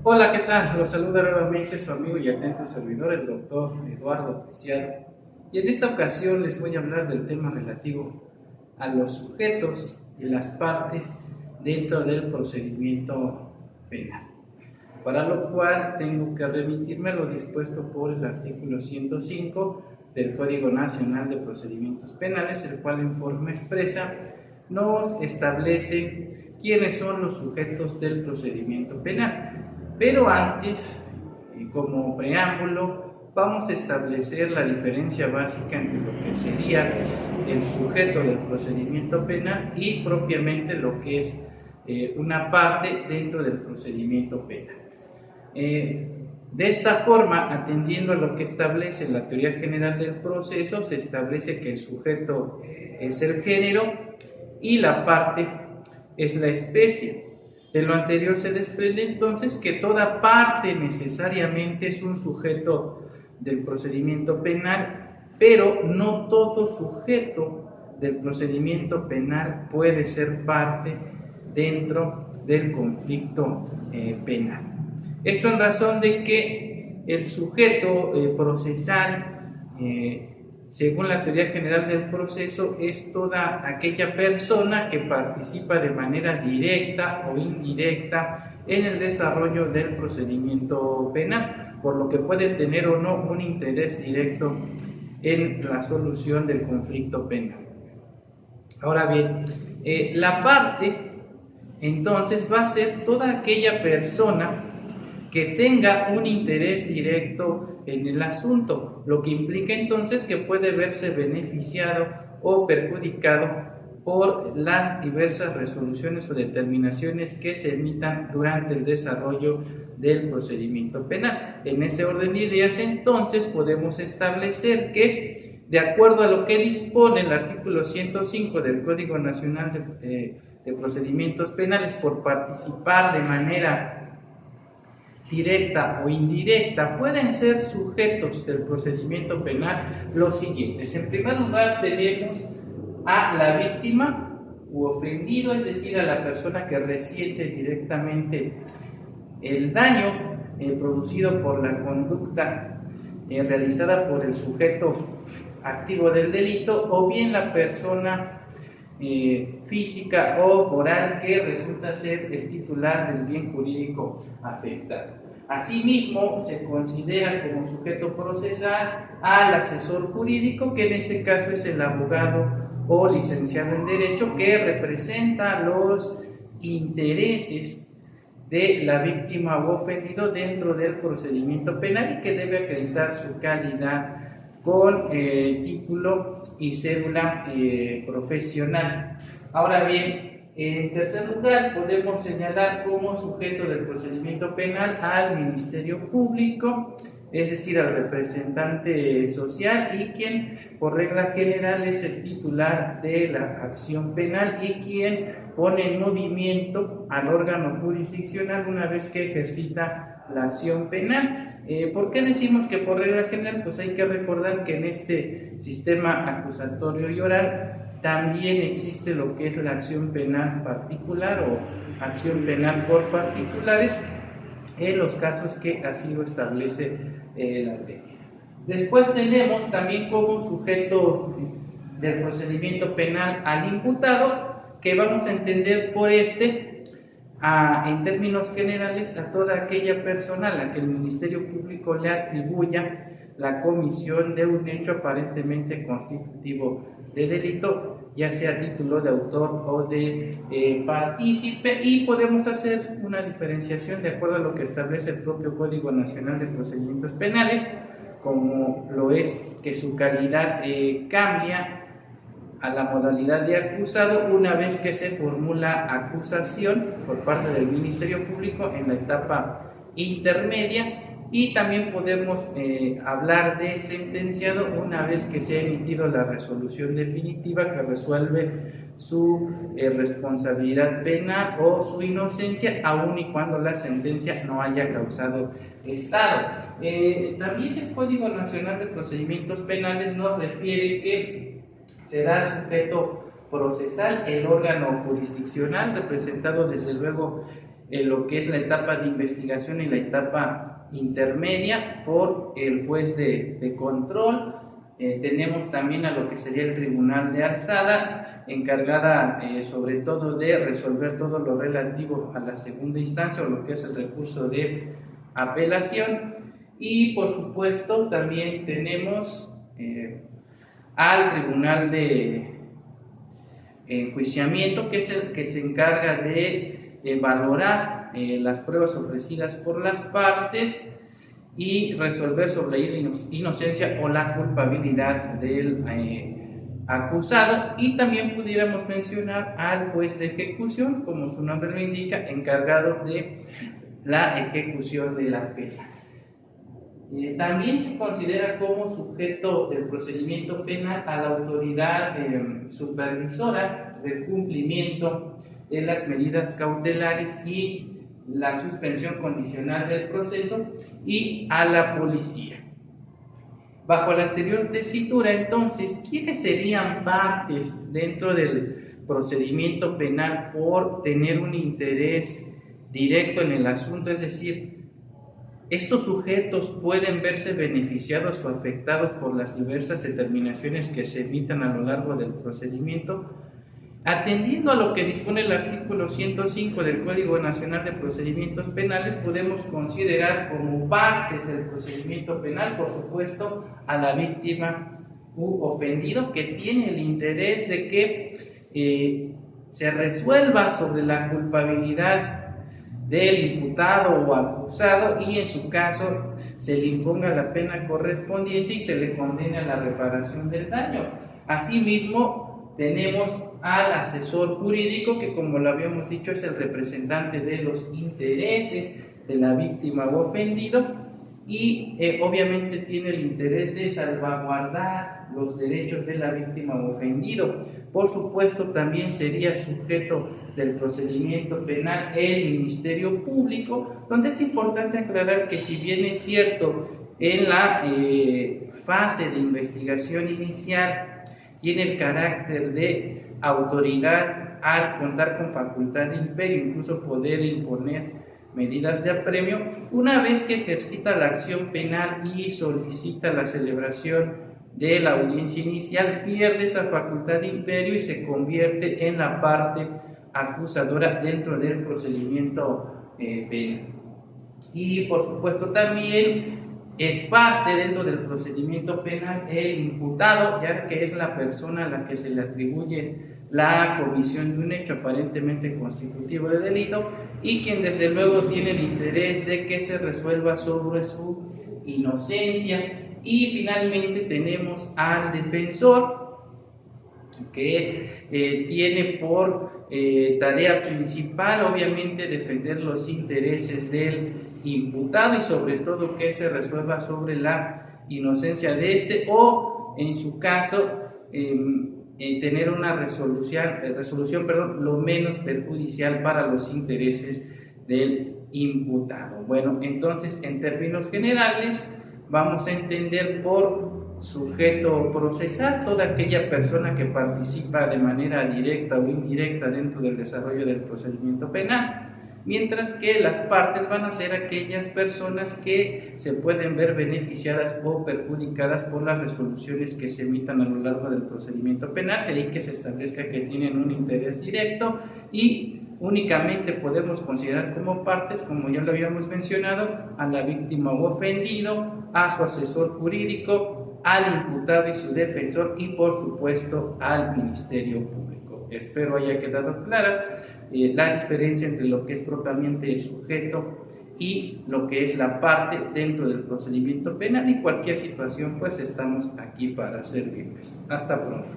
Hola, ¿qué tal? Los saluda nuevamente su amigo y atento servidor, el doctor Eduardo Preciado. Y en esta ocasión les voy a hablar del tema relativo a los sujetos y las partes dentro del procedimiento penal. Para lo cual tengo que remitirme a lo dispuesto por el artículo 105 del Código Nacional de Procedimientos Penales, el cual en forma expresa nos establece quiénes son los sujetos del procedimiento penal. Pero antes, como preámbulo, vamos a establecer la diferencia básica entre lo que sería el sujeto del procedimiento penal y propiamente lo que es una parte dentro del procedimiento penal. De esta forma, atendiendo a lo que establece la teoría general del proceso, se establece que el sujeto es el género y la parte es la especie. De lo anterior se desprende entonces que toda parte necesariamente es un sujeto del procedimiento penal, pero no todo sujeto del procedimiento penal puede ser parte dentro del conflicto penal. Esto en razón de que el sujeto procesal, según la teoría general del proceso, es toda aquella persona que participa de manera directa o indirecta en el desarrollo del procedimiento penal, por lo que puede tener o no un interés directo en la solución del conflicto penal. Ahora bien, la parte entonces va a ser toda aquella persona que tenga un interés directo en el asunto, lo que implica entonces que puede verse beneficiado o perjudicado por las diversas resoluciones o determinaciones que se emitan durante el desarrollo del procedimiento penal. En ese orden de ideas, entonces, podemos establecer que, de acuerdo a lo que dispone el artículo 105 del Código Nacional de Procedimientos Penales, por participar de manera directa o indirecta, pueden ser sujetos del procedimiento penal los siguientes. En primer lugar, tenemos a la víctima u ofendido, es decir, a la persona que resiente directamente el daño producido por la conducta realizada por el sujeto activo del delito, o bien la persona física o moral que resulta ser el titular del bien jurídico afectado. Asimismo, se considera como sujeto procesal al asesor jurídico, que en este caso es el abogado o licenciado en Derecho, que representa los intereses de la víctima o ofendido dentro del procedimiento penal y que debe acreditar su calidad con título y cédula profesional. Ahora bien, en tercer lugar, podemos señalar como sujeto del procedimiento penal al Ministerio Público, es decir, al representante social, y quien por regla general es el titular de la acción penal y quien pone en movimiento al órgano jurisdiccional una vez que ejercita la acción penal. ¿Por qué decimos que por regla general? Pues hay que recordar que en este sistema acusatorio y oral también existe lo que es la acción penal particular o acción penal por particulares, en los casos que así lo establece la ley. Después tenemos también como sujeto del procedimiento penal al imputado, que vamos a entender por en términos generales, a toda aquella persona a la que el Ministerio Público le atribuya la comisión de un hecho aparentemente constitutivo de delito, ya sea a título de autor o de partícipe, y podemos hacer una diferenciación de acuerdo a lo que establece el propio Código Nacional de Procedimientos Penales, como lo es que su calidad cambia a la modalidad de acusado una vez que se formula acusación por parte del Ministerio Público en la etapa intermedia, y también podemos hablar de sentenciado una vez que se ha emitido la resolución definitiva que resuelve su responsabilidad penal o su inocencia, aun y cuando la sentencia no haya causado estado. También el Código Nacional de Procedimientos Penales nos refiere que será sujeto procesal el órgano jurisdiccional, representado desde luego lo que es la etapa de investigación y la etapa intermedia por el juez de control. Tenemos también a lo que sería el tribunal de alzada, encargada sobre todo de resolver todo lo relativo a la segunda instancia o lo que es el recurso de apelación. Y por supuesto también tenemos al tribunal de enjuiciamiento, que es el que se encarga de valorar las pruebas ofrecidas por las partes y resolver sobre la inocencia o la culpabilidad del acusado. Y también pudiéramos mencionar al juez de ejecución, como su nombre lo indica, encargado de la ejecución de la pena. También se considera como sujeto del procedimiento penal a la autoridad supervisora del cumplimiento de las medidas cautelares y la suspensión condicional del proceso, y a la policía. Bajo la anterior tesitura, entonces, ¿quiénes serían partes dentro del procedimiento penal por tener un interés directo en el asunto? Es decir, estos sujetos pueden verse beneficiados o afectados por las diversas determinaciones que se emitan a lo largo del procedimiento. Atendiendo a lo que dispone el artículo 105 del Código Nacional de Procedimientos Penales, podemos considerar como partes del procedimiento penal, por supuesto, a la víctima u ofendido, que tiene el interés de que se resuelva sobre la culpabilidad del imputado o acusado, y en su caso se le imponga la pena correspondiente y se le condene a la reparación del daño. Asimismo, tenemos al asesor jurídico, que, como lo habíamos dicho, es el representante de los intereses de la víctima o ofendido, y obviamente tiene el interés de salvaguardar los derechos de la víctima o ofendido. Por supuesto, también sería sujeto del procedimiento penal el Ministerio Público, donde es importante aclarar que, si bien es cierto, en la fase de investigación inicial tiene el carácter de autoridad al contar con facultad de imperio, incluso poder imponer medidas de apremio, una vez que ejercita la acción penal y solicita la celebración de la audiencia inicial, pierde esa facultad de imperio y se convierte en la parte acusadora dentro del procedimiento penal. Y por supuesto también es parte dentro del procedimiento penal el imputado, ya que es la persona a la que se le atribuye la comisión de un hecho aparentemente constitutivo de delito, y quien desde luego tiene el interés de que se resuelva sobre su inocencia. Y finalmente tenemos al defensor, que tiene por tarea principal, obviamente, defender los intereses del imputado y sobre todo que se resuelva sobre la inocencia de este, o en su caso tener una resolución lo menos perjudicial para los intereses del imputado. Bueno, entonces, en términos generales, vamos a entender por sujeto procesal toda aquella persona que participa de manera directa o indirecta dentro del desarrollo del procedimiento penal, mientras que las partes van a ser aquellas personas que se pueden ver beneficiadas o perjudicadas por las resoluciones que se emitan a lo largo del procedimiento penal, de ahí que se establezca que tienen un interés directo. Y únicamente podemos considerar como partes, como ya lo habíamos mencionado, a la víctima o ofendido, a su asesor jurídico, al imputado y su defensor, y por supuesto al Ministerio Público. Espero haya quedado clara la diferencia entre lo que es propiamente el sujeto y lo que es la parte dentro del procedimiento penal, y cualquier situación pues estamos aquí para servirles. Hasta pronto.